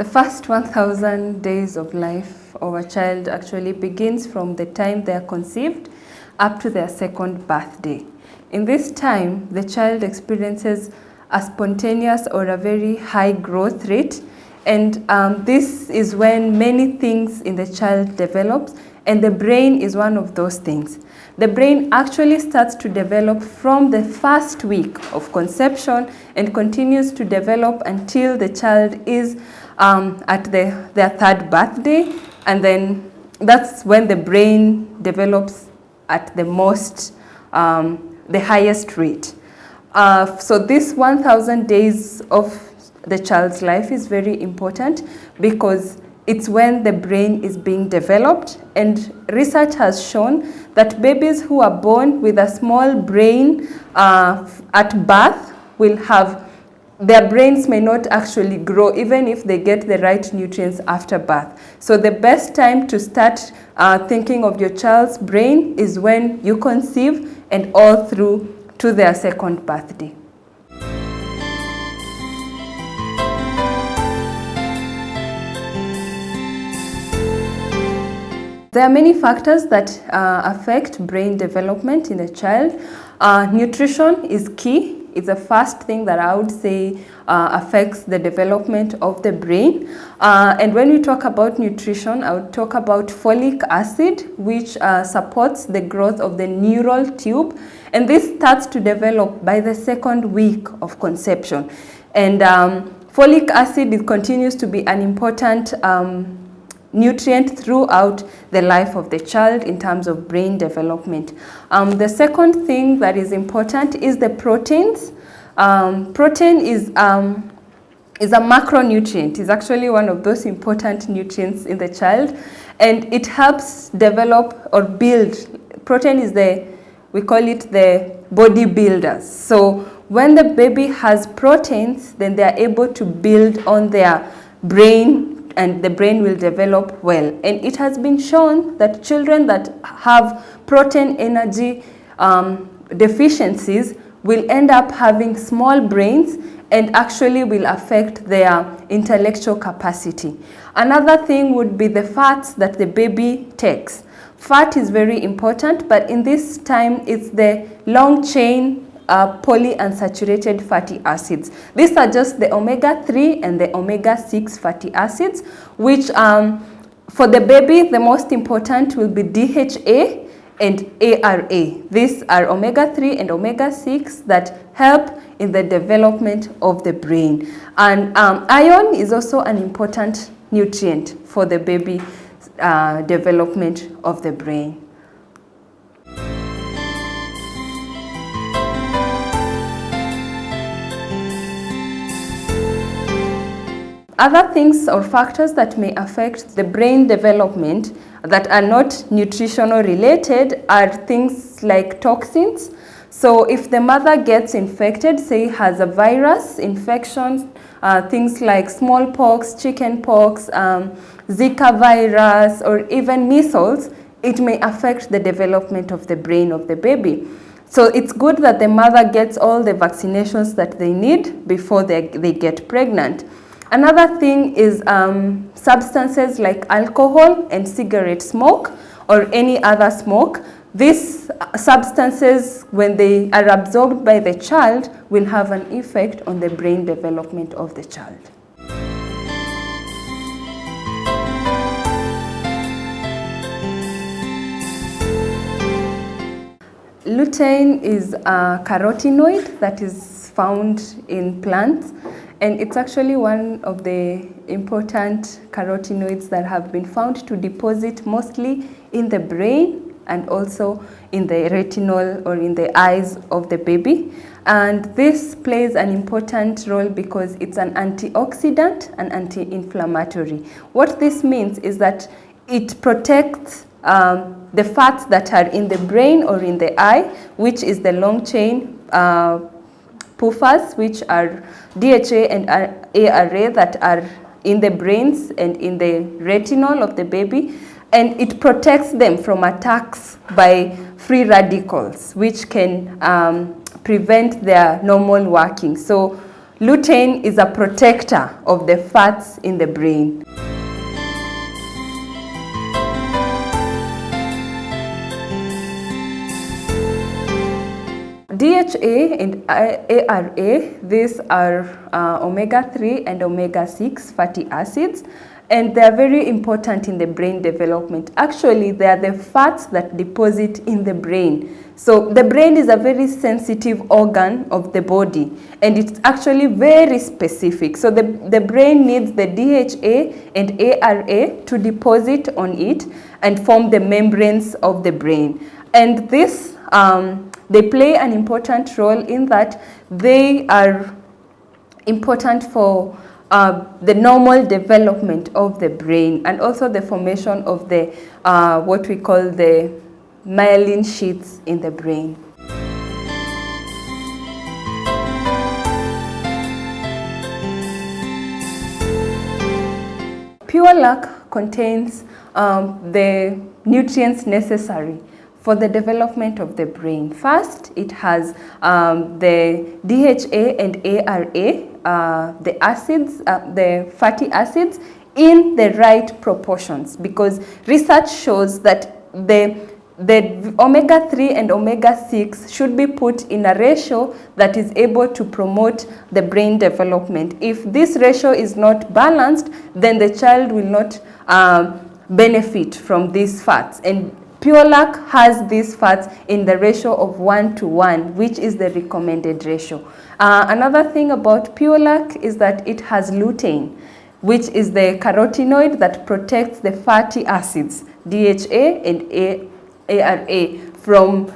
first 1,000 days of life of a child actually begins from the time they are conceived up to their second birthday. In this time, the child experiences a spontaneous or a very high growth rate, and this is when many things in the child develops, and the brain is one of those things. The brain actually starts to develop from the first week of conception and continues to develop until the child is at their third birthday, and then that's when the brain develops at the most, the highest rate. So this 1,000 days of the child's life is very important because it's when the brain is being developed, and research has shown that babies who are born with a small brain at birth will have, their brains may not actually grow even if they get the right nutrients after birth. So the best time to start thinking of your child's brain is when you conceive and all through to their second birthday. There are many factors that affect brain development in a child. Nutrition is key. It's the first thing that I would say affects the development of the brain. And when we talk about nutrition, I would talk about folic acid, which supports the growth of the neural tube. And this starts to develop by the second week of conception. And folic acid continues to be an important nutrient throughout the life of the child in terms of brain development. The second thing that is important is the proteins. Protein is a macronutrient. It's actually one of those important nutrients in the child, and it helps develop or build. Protein is we call it the body builders. So when the baby has proteins, then they are able to build on their brain, and the brain will develop well. And it has been shown that children that have protein energy deficiencies will end up having small brains and actually will affect their intellectual capacity. Another thing would be the fats that the baby takes. Fat is very important, but in this time it's the long chain polyunsaturated fatty acids. These are just the omega-3 and the omega-6 fatty acids, which for the baby, the most important will be DHA and ARA. These are omega-3 and omega-6 that help in the development of the brain. And iron is also an important nutrient for the baby development of the brain. Other things or factors that may affect the brain development that are not nutritional related are things like toxins. So if the mother gets infected, say has a virus infection, things like smallpox, chickenpox, Zika virus, or even measles, it may affect the development of the brain of the baby. So it's good that the mother gets all the vaccinations that they need before they get pregnant. Another thing is substances like alcohol and cigarette smoke or any other smoke. These substances, when they are absorbed by the child, will have an effect on the brain development of the child. Lutein is a carotenoid that is found in plants, and it's actually one of the important carotenoids that have been found to deposit mostly in the brain and also in the retinal or in the eyes of the baby. And this plays an important role because it's an antioxidant and anti-inflammatory. What this means is that it protects the fats that are in the brain or in the eye, which is the long chain PUFAs, which are DHA and ARA that are in the brains and in the retinal of the baby, and it protects them from attacks by free radicals, which can prevent their normal working. So Lutein is a protector of the fats in the brain. DHA and ARA, these are omega-3 and omega-6 fatty acids, and they are very important in the brain development. Actually, they are the fats that deposit in the brain. So the brain is a very sensitive organ of the body, and it's actually very specific. So the brain needs the DHA and ARA to deposit on it and form the membranes of the brain. And this they play an important role in that they are important for the normal development of the brain, and also the formation of the what we call the myelin sheaths in the brain. Pure lac contains the nutrients necessary for the development of the brain. First, it has the DHA and ARA, the acids, the fatty acids, in the right proportions, because research shows that the omega-3 and omega-6 should be put in a ratio that is able to promote the brain development. If this ratio is not balanced, then the child will not benefit from these fats. And Pure lac has these fats in the ratio of 1:1, which is the recommended ratio. Another thing about pure lac is that it has lutein, which is the carotenoid that protects the fatty acids, DHA and ARA, from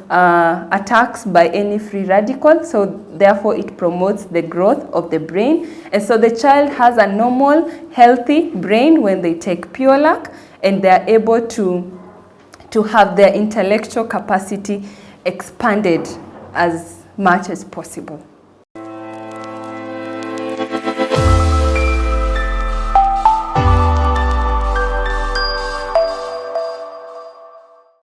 attacks by any free radical. So therefore it promotes the growth of the brain. And so the child has a normal, healthy brain when they take pure lac, and they are able to have their intellectual capacity expanded as much as possible.